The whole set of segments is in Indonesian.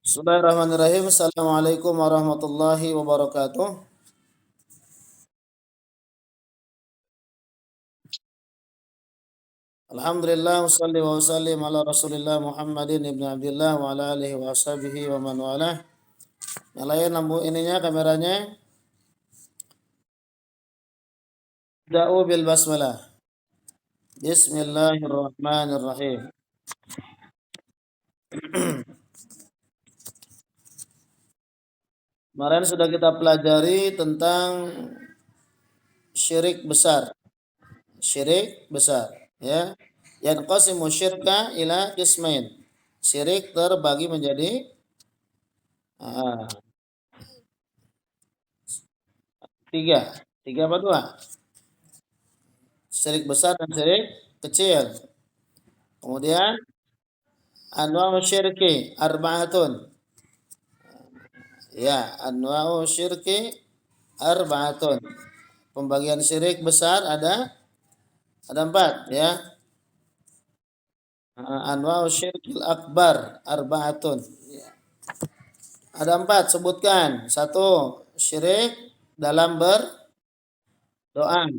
Bismillahirrahmanirrahim. Assalamualaikum warahmatullahi wabarakatuh. Alhamdulillah wassalli wa sallim ala Rasulillah Muhammadin ibn Abdullah wa ala alihi wa ashabihi wa man walah. Nyalain lampu ininya kameranya. Da'u bil basmalah. Bismillahirrahmanirrahim. Kemarin sudah kita pelajari tentang syirik besar. Syirik besar, ya. Yanqasimu syirka ila qismain. Syirik terbagi menjadi ah, tiga. Tiga apa dua? Syirik besar dan syirik kecil. Kemudian anwa'u syirki arba'atun. Ya, anwa'u syirki arba'atun. Pembagian syirik besar ada empat, ya. Anwa'u syirkil akbar arba'atun. Ya. Ada empat, sebutkan. Satu, syirik dalam berdoa.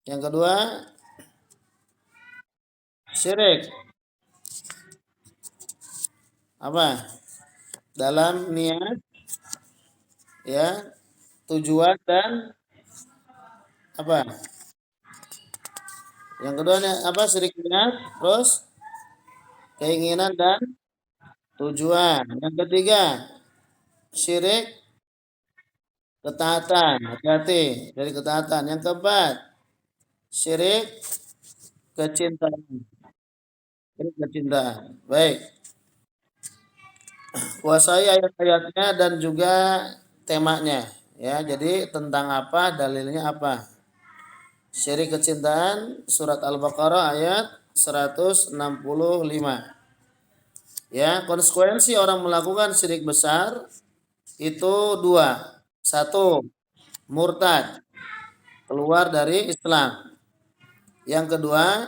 Yang kedua, syirik apa? Dalam niat, ya, tujuan dan apa? Yang kedua apa? Syirik niat, terus keinginan dan tujuan. Yang ketiga, syirik ketaatan. Hati-hati dari ketaatan. Yang keempat, syirik kecintaan. Syirik kecintaan. Baik. Kuasai ayat-ayatnya dan juga temanya. Ya, jadi tentang apa, dalilnya apa. Syirik kecintaan surat Al-Baqarah ayat 165. Ya, konsekuensi orang melakukan syirik besar itu dua. Satu, murtad, keluar dari Islam. Yang kedua,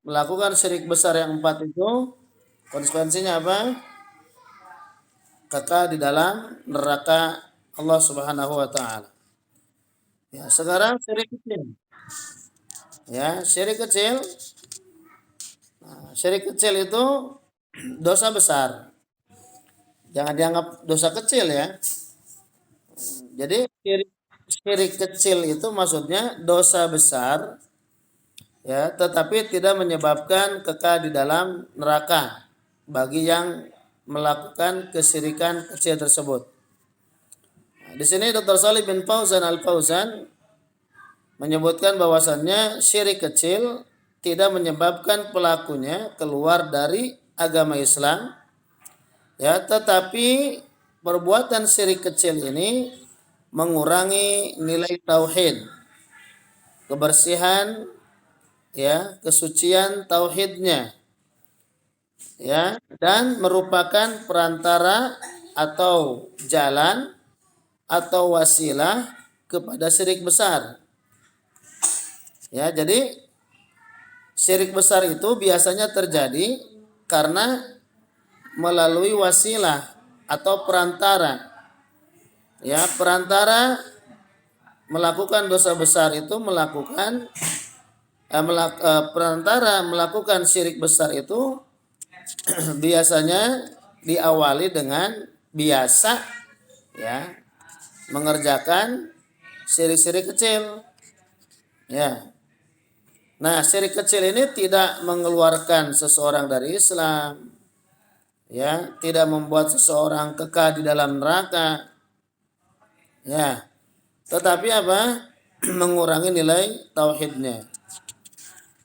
melakukan syirik besar yang empat itu konsekuensinya apa? Kekal di dalam neraka Allah Subhanahu wa taala. Ya, sekarang syirik kecil. Ya, syirik kecil. Nah, syirik kecil itu dosa besar. Jangan dianggap dosa kecil, ya. Jadi syirik kecil itu maksudnya dosa besar, ya, tetapi tidak menyebabkan kekal di dalam neraka bagi yang melakukan kesyirikan kecil tersebut. Nah, di sini Dr. Salih bin Fauzan Al-Fauzan menyebutkan bahwasannya syirik kecil tidak menyebabkan pelakunya keluar dari agama Islam, ya, tetapi perbuatan syirik kecil ini mengurangi nilai tauhid, kebersihan, ya, kesucian tauhidnya, ya, dan merupakan perantara atau jalan atau wasilah kepada syirik besar. Ya, jadi syirik besar itu biasanya terjadi karena melalui wasilah atau perantara. Ya, perantara melakukan dosa besar itu perantara melakukan syirik besar itu biasanya diawali dengan biasa, ya, mengerjakan syirik-syirik kecil. Ya. Nah, syirik kecil ini tidak mengeluarkan seseorang dari Islam, ya, tidak membuat seseorang kekal di dalam neraka, ya, tetapi apa? Mengurangi nilai tauhidnya,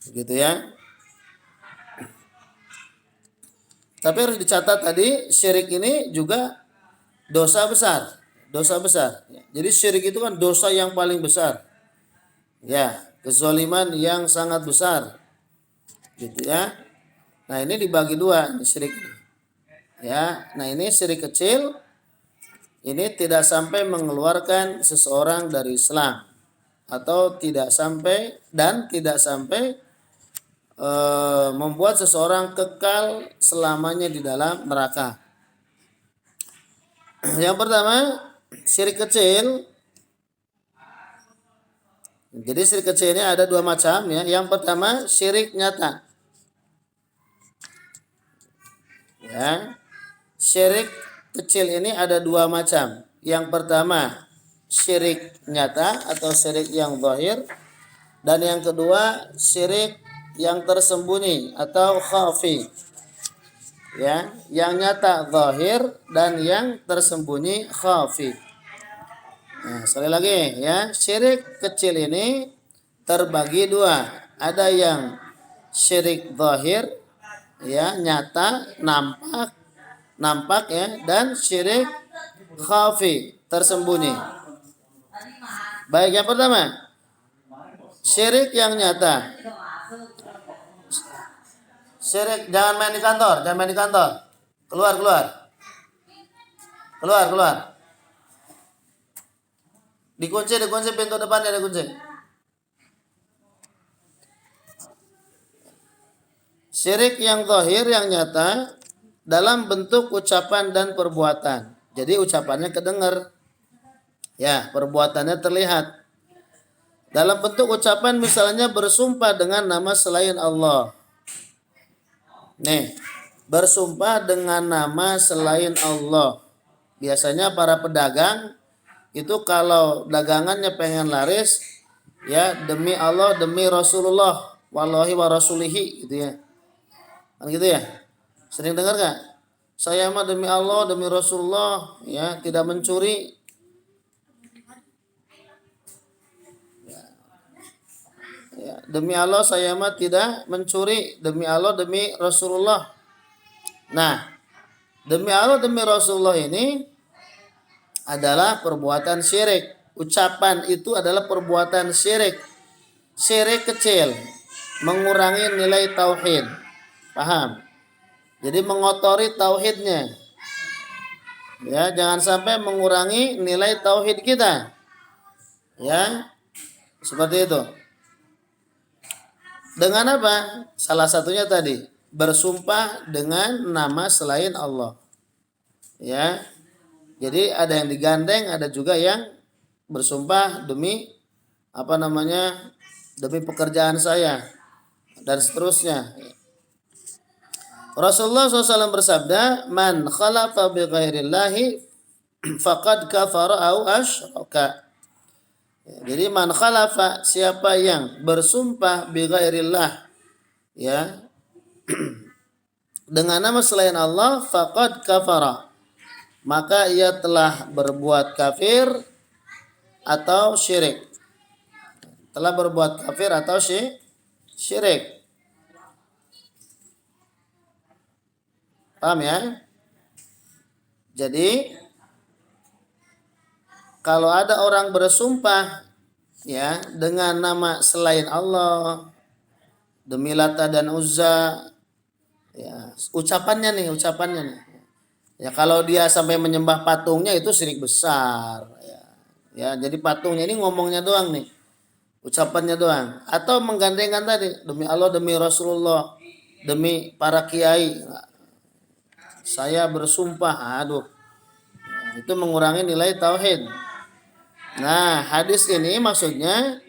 gitu, ya. Tapi harus dicatat tadi syirik ini juga dosa besar, dosa besar. Jadi syirik itu kan dosa yang paling besar, ya, kezaliman yang sangat besar, gitu, ya. Nah, ini dibagi dua syirik ini. Ya, nah ini syirik kecil ini tidak sampai mengeluarkan seseorang dari Islam atau tidak sampai membuat seseorang kekal selamanya di dalam neraka. Yang pertama, syirik kecil. Jadi syirik kecil ini ada dua macam ya. Yang pertama syirik nyata. Ya. Syirik kecil ini ada dua macam. Yang pertama syirik nyata atau syirik yang zahir, dan yang kedua syirik yang tersembunyi atau khafi. Ya, yang nyata zahir dan yang tersembunyi khafi. Nah, sekali lagi ya, syirik kecil ini terbagi dua. Ada yang syirik zahir ya, nyata, nampak ya, dan syirik khafi, tersembunyi. Baik, yang pertama syirik yang nyata. Syirik, jangan main di kantor, jangan main di kantor. Keluar, keluar. Keluar, keluar. Dikunci pintu depannya dikunci. Syirik yang zahir, yang nyata dalam bentuk ucapan dan perbuatan. Jadi ucapannya kedengar. Ya, perbuatannya terlihat. Dalam bentuk ucapan misalnya bersumpah dengan nama selain Allah. Nih, bersumpah dengan nama selain Allah. Biasanya para pedagang itu kalau dagangannya pengen laris, ya demi Allah, demi Rasulullah, wallahi wa rasulihi gitu ya. Kan gitu ya? Sering dengar gak? Saya mah demi Allah, demi Rasulullah, ya tidak mencuri. Ya, demi Allah saya mah tidak mencuri, demi Allah, demi Rasulullah. Nah, demi Allah, demi Rasulullah ini adalah perbuatan syirik. Ucapan itu adalah perbuatan syirik. Syirik kecil, mengurangi nilai tauhid. Paham? Jadi mengotori tauhidnya. Ya, jangan sampai mengurangi nilai tauhid kita. Ya, seperti itu. Dengan apa? Salah satunya tadi, bersumpah dengan nama selain Allah. Ya. Jadi ada yang digandeng, ada juga yang bersumpah demi demi pekerjaan saya dan seterusnya. Rasulullah SAW bersabda, "Man khalafa bi ghairillahi faqad kafara au asyraka." Jadi man khalafa, siapa yang bersumpah bi ghairillah ya dengan nama selain Allah, faqad kafara, maka ia telah berbuat kafir atau syirik. Telah berbuat kafir atau syirik. Paham ya? Jadi kalau ada orang bersumpah ya dengan nama selain Allah, demi Lata dan Uzza, ya ucapannya nih. Ya kalau dia sampai menyembah patungnya itu syirik besar. Ya jadi patungnya ini ngomongnya doang nih, ucapannya doang. Atau menggandengkan tadi demi Allah, demi Rasulullah, demi para kiai, saya bersumpah, aduh, itu mengurangi nilai tauhid. Nah, hadis ini maksudnya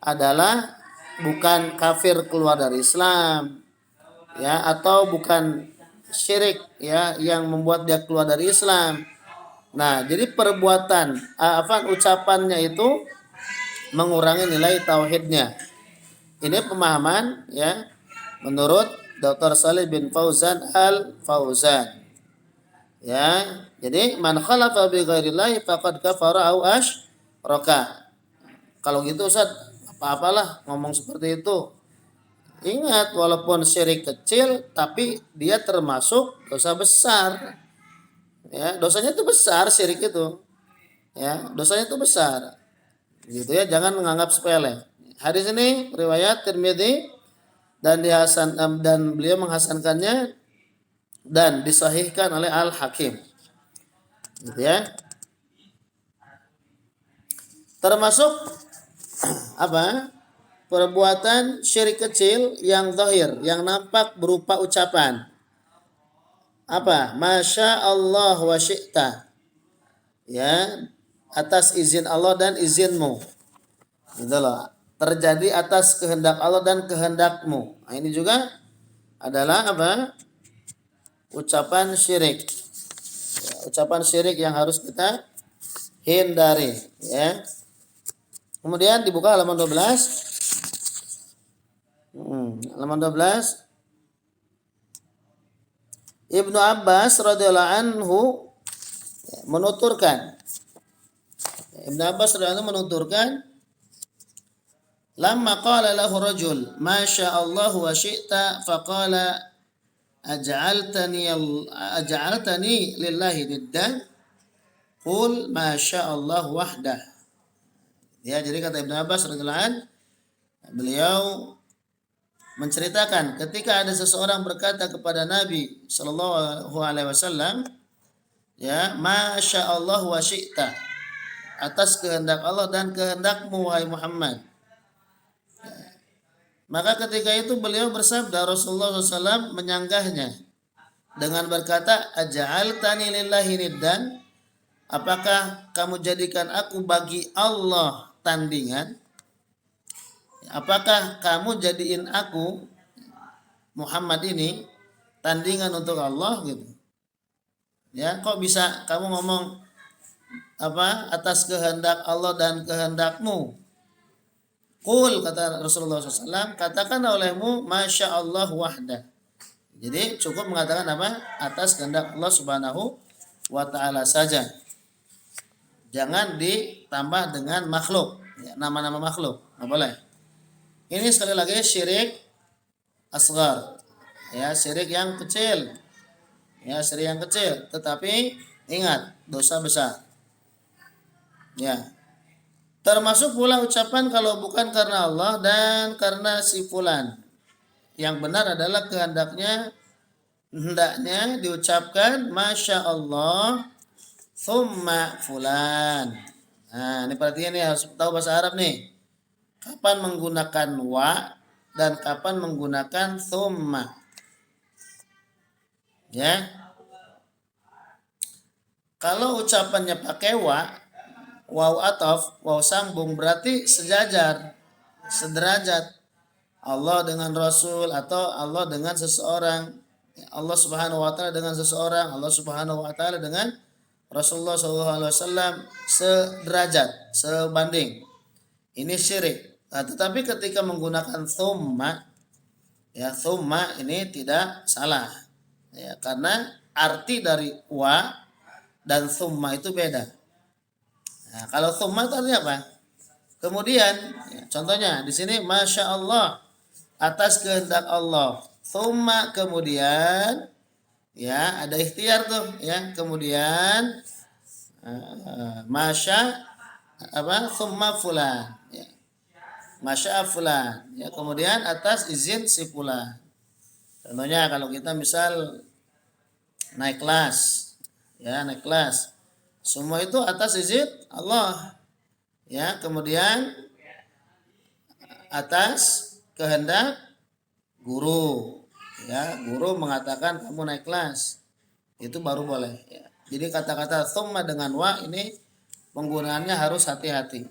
adalah bukan kafir keluar dari Islam, ya, atau bukan syirik ya yang membuat dia keluar dari Islam. Nah, jadi perbuatan ucapannya itu mengurangi nilai tauhidnya. Ini pemahaman ya menurut Dr. Salih bin Fauzan Al-Fauzan. Ya, jadi man khalafa bi ghairillahi faqad kafara au asyraka. Kalau gitu Ustaz, apa-apalah ngomong seperti itu. Ingat, walaupun syirik kecil tapi dia termasuk dosa besar. Ya, dosanya itu besar, syirik itu. Ya, dosanya itu besar. Gitu ya, jangan menganggap sepele. Hadis ini riwayat Tirmidzi dan dan beliau menghasankannya dan disahihkan oleh Al-Hakim. Gitu ya. Termasuk apa? Perbuatan syirik kecil yang zahir, yang nampak berupa ucapan. Apa? Masya Allah wa syi'ta. ya, atas izin Allah dan izinmu. Gitu loh. Terjadi atas kehendak Allah dan kehendakmu. Nah, ini juga adalah apa? Ucapan syirik. Ya, ucapan syirik yang harus kita hindari, ya. Kemudian dibuka halaman 12. Halaman 12. Ibnu Abbas radhiyallahu anhu menuturkan. Ibnu Abbas radhiyallahu anhu menuturkan, lamma qala lahu rajul, ma Allah wa syi'ta, faqala aj'altani lillahi niddan, qul ma Allah wahdah. Ya, jadi kata Ibnu Abbas radhiyallahu anhu, beliau menceritakan ketika ada seseorang berkata kepada Nabi sallallahu alaihi wasallam, ya, masya Allah wa syi'ta, atas kehendak Allah dan kehendakmu wahai Muhammad. Maka ketika itu beliau bersabda, Rasulullah SAW menyanggahnya dengan berkata, aja'altani lillahi niddan, apakah kamu jadikan aku bagi Allah tandingan? Apakah kamu jadiin aku Muhammad ini tandingan untuk Allah gitu? Ya, kok bisa kamu ngomong apa atas kehendak Allah dan kehendakmu? Qul, kata Rasulullah SAW, katakan olehmu masya Allah wahda. Jadi cukup mengatakan apa? Atas kehendak Allah Subhanahu wa ta'ala saja. Jangan ditambah dengan makhluk, ya, nama-nama makhluk, nggak boleh. Ini sekali lagi syirik asghar, ya, syirik yang kecil, ya, syirik yang kecil. Tetapi ingat, dosa besar, ya. Termasuk pula ucapan kalau bukan karena Allah dan karena si fulan. Yang benar adalah hendaknya diucapkan masya Allah thumma fulan. Nah, ini perhatian nih, harus tahu bahasa Arab nih. Kapan menggunakan wa dan kapan menggunakan thumma. Ya. Kalau ucapannya pakai wa, waw ataf, waw sambung, berarti sejajar, sederajat. Allah dengan Rasul atau Allah dengan seseorang. Allah Subhanahu wa taala dengan seseorang, Allah Subhanahu wa taala dengan Rasulullah SAW sederajat, sebanding. Ini syirik. Nah, tetapi ketika menggunakan thumma, ya, thumma ini tidak salah. Ya, karena arti dari wa dan thumma itu beda. Nah, kalau thumma itu artinya apa? Kemudian, ya, contohnya di sini masya Allah, atas kehendak Allah. Thumma, kemudian, ya, ada ikhtiar tuh, ya. Kemudian masya apa? Thumma fulan, ya. Masya fulan, ya. Kemudian atas izin si fulan. Contohnya kalau kita misal naik kelas, ya, naik kelas. Semua itu atas izin Allah, ya. Kemudian atas kehendak guru, ya, guru mengatakan kamu naik kelas, itu baru boleh, ya. Jadi kata-kata thumma dengan wa ini penggunaannya harus hati-hati.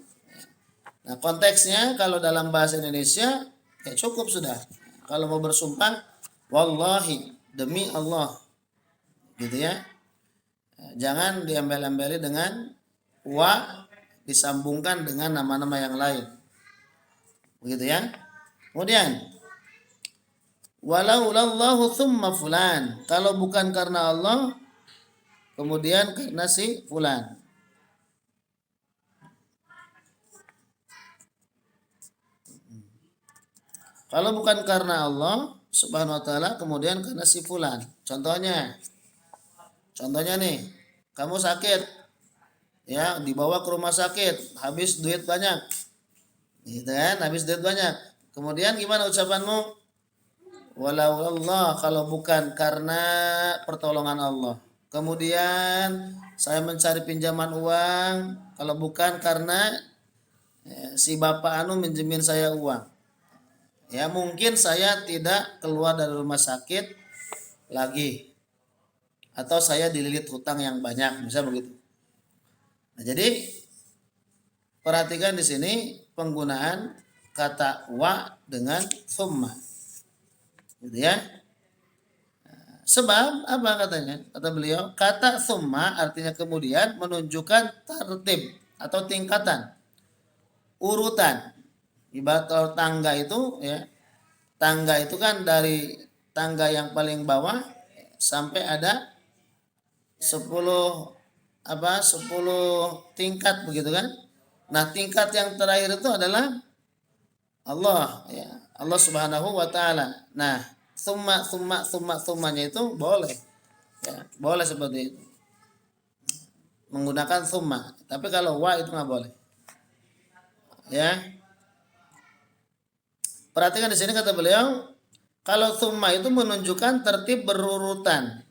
Nah, konteksnya kalau dalam bahasa Indonesia ya cukup sudah. Kalau mau bersumpah wallahi, demi Allah, gitu ya. Jangan diambil-ambil dengan wa disambungkan dengan nama-nama yang lain, begitu ya. Kemudian walaulallahu thumma fulan, kalau bukan karena Allah kemudian karena si fulan. Kalau bukan karena Allah Subhanahu wa taala kemudian karena si fulan. Contohnya nih, kamu sakit, ya, dibawa ke rumah sakit, habis duit banyak, gitu kan, habis duit banyak. Kemudian gimana ucapanmu? Walau Allah, kalau bukan karena pertolongan Allah. Kemudian saya mencari pinjaman uang, kalau bukan karena si bapak anu minjemin saya uang. Ya, mungkin saya tidak keluar dari rumah sakit lagi, atau saya dililit hutang yang banyak, bisa begitu. Nah, jadi perhatikan di sini penggunaan kata wa dengan thumma. Gitu ya. Sebab apa katanya? Kata beliau, kata thumma artinya kemudian menunjukkan tertib atau tingkatan, urutan. Ibarat kalau tangga itu ya, tangga itu kan dari tangga yang paling bawah sampai ada 10 10 tingkat begitu kan? Nah, tingkat yang terakhir itu adalah Allah ya. Allah Subhanahu wa taala. Nah, summanya itu boleh ya, boleh seperti itu. Menggunakan summa. Tapi kalau wa itu nggak boleh. Ya. Perhatikan di sini kata beliau, kalau summa itu menunjukkan tertib berurutan.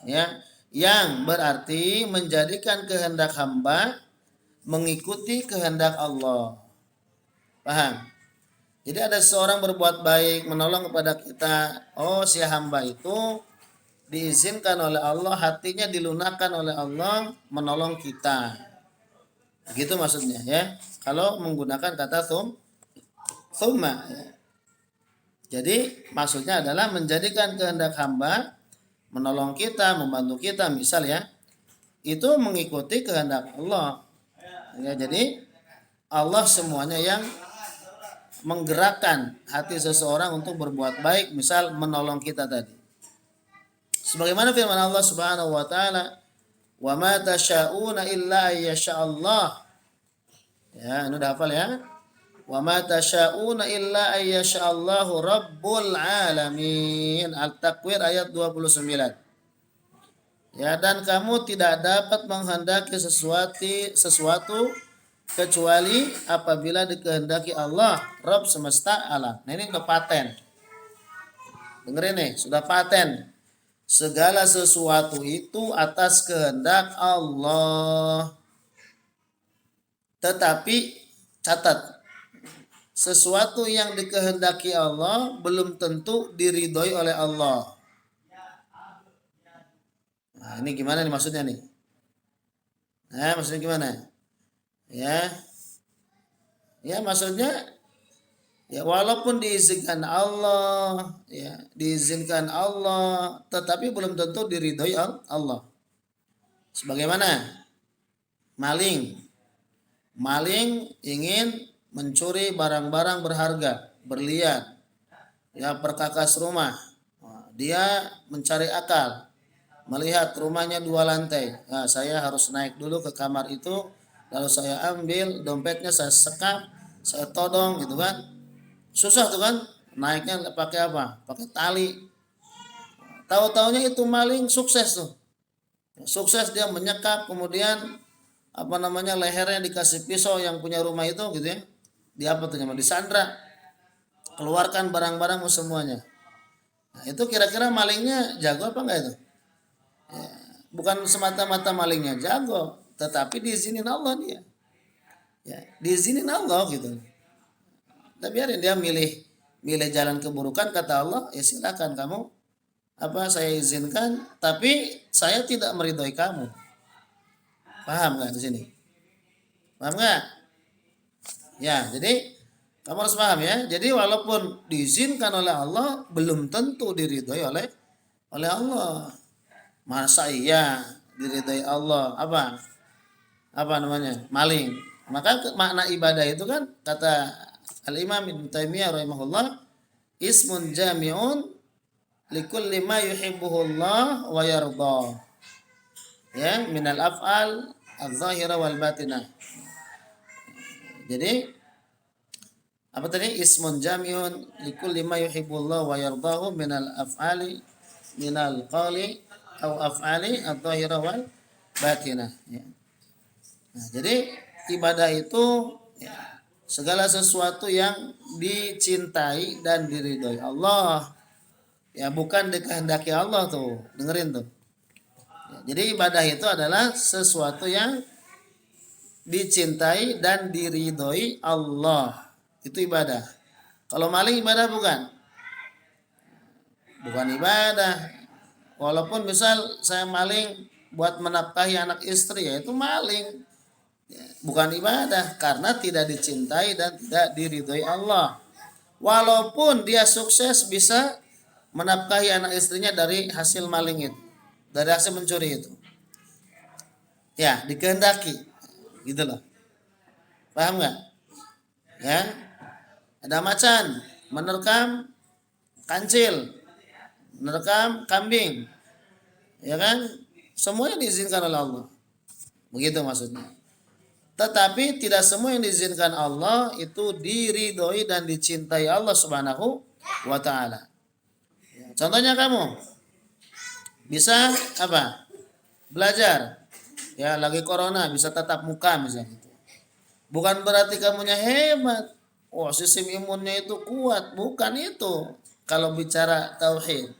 Ya, yang berarti menjadikan kehendak hamba mengikuti kehendak Allah. Paham? Jadi ada seorang berbuat baik, menolong kepada kita. Oh, si hamba itu diizinkan oleh Allah, hatinya dilunakkan oleh Allah menolong kita. Begitu maksudnya ya. Kalau menggunakan kata summa. Ya. Jadi maksudnya adalah menjadikan kehendak hamba menolong kita, membantu kita, misal ya, itu mengikuti kehendak Allah. Ya, jadi Allah semuanya yang menggerakkan hati seseorang untuk berbuat baik, misal menolong kita tadi. Sebagaimana firman Allah Subhanahu wa taala, "Wa ma tasyauna illa ayyasha'allah." Ya, ini udah hafal ya. "Wa ma tasyauna illa ayyasha'allahu rabbul alamin." Al-Takwir ayat 29. Ya, dan kamu tidak dapat menghendaki sesuatu kecuali apabila dikehendaki Allah, Rabb semesta alam. Nah, ini udah paten. Dengerin nih, sudah paten. Segala sesuatu itu atas kehendak Allah. Tetapi catat, sesuatu yang dikehendaki Allah belum tentu diridhoi oleh Allah. Nah, ini gimana nih maksudnya nih? Nah, maksudnya gimana? Ya. Ya, maksudnya ya walaupun diizinkan Allah, ya, diizinkan Allah, tetapi belum tentu diridhoi Allah. Sebagaimana maling. Maling ingin mencuri barang-barang berharga, berlian, ya, perkakas rumah. Dia mencari akal, melihat rumahnya 2 lantai. Nah, saya harus naik dulu ke kamar itu, lalu saya ambil dompetnya, saya sekap, saya todong gitu kan. Susah tuh kan, naiknya pakai apa? Pakai tali. Tahu-taunya itu maling sukses tuh. Sukses dia menyekap, kemudian lehernya dikasih pisau yang punya rumah itu gitu ya. Di apa tuh namanya? Disandra. Keluarkan barang-barang semuanya. Nah, itu kira-kira malingnya jago apa enggak itu? Ya, bukan semata-mata malingnya jago, tetapi diizinin Allah dia. Ya, diizinin Allah gitu. Tapi biarin dia milih jalan keburukan, kata Allah, ya silakan kamu, saya izinkan, tapi saya tidak meridhoi kamu. Paham nggak di sini? Paham nggak? Ya, jadi kamu harus paham ya. Jadi walaupun diizinkan oleh Allah, belum tentu diridhoi oleh Allah. Masa iya diridhoi Allah maling. Maka makna ibadah itu kan kata Al-Imam Ibnu Taimiyah rahimahullah, ismun jami'un likulli ma yuhibbuhullah wa yarda. Ya, minal af'al adz-dzahira wal batinah. Jadi apa tadi? Ismun jami'un likulli ma yuhibbullah wa yardahu minal af'ali minal qawli au af'ali adz-dzahira wal batinah. Ya. Nah, jadi ibadah itu ya, segala sesuatu yang dicintai dan diridhoi Allah. Ya, bukan dikehendaki Allah tuh. Dengerin tuh. Ya, jadi ibadah itu adalah sesuatu yang dicintai dan diridhoi Allah. Itu ibadah. Kalau maling ibadah bukan? Bukan ibadah. Walaupun misal saya maling buat menafkahi anak istri, ya itu maling. Bukan ibadah karena tidak dicintai dan tidak diridhoi Allah. Walaupun dia sukses bisa menafkahi anak istrinya dari hasil maling itu, dari hasil mencuri itu. Ya, dikehendaki. Gitu loh. Paham nggak? Ya. Ada macan menerkam kancil, menerkam kambing. Ya kan? Semuanya diizinkan oleh Allah. Begitu maksudnya. Tetapi tidak semua yang diizinkan Allah itu diridhoi dan dicintai Allah Subhanahu wa taala. Contohnya kamu bisa apa? Belajar. Ya, lagi corona bisa tatap muka misalnya. Bukan berarti kamunya hebat. Oh, sistem imunnya itu kuat, bukan itu. Kalau bicara tauhid.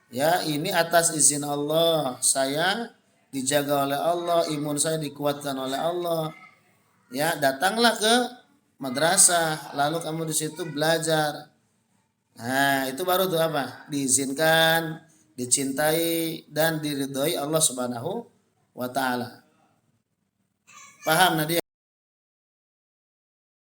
Ya, ini atas izin Allah. Saya dijaga oleh Allah, imun saya dikuatkan oleh Allah. Ya, datanglah ke madrasah, lalu kamu di situ belajar. Nah, itu baru tuh apa? Diizinkan, dicintai dan diridhoi Allah Subhanahu wa taala. Paham Nadia?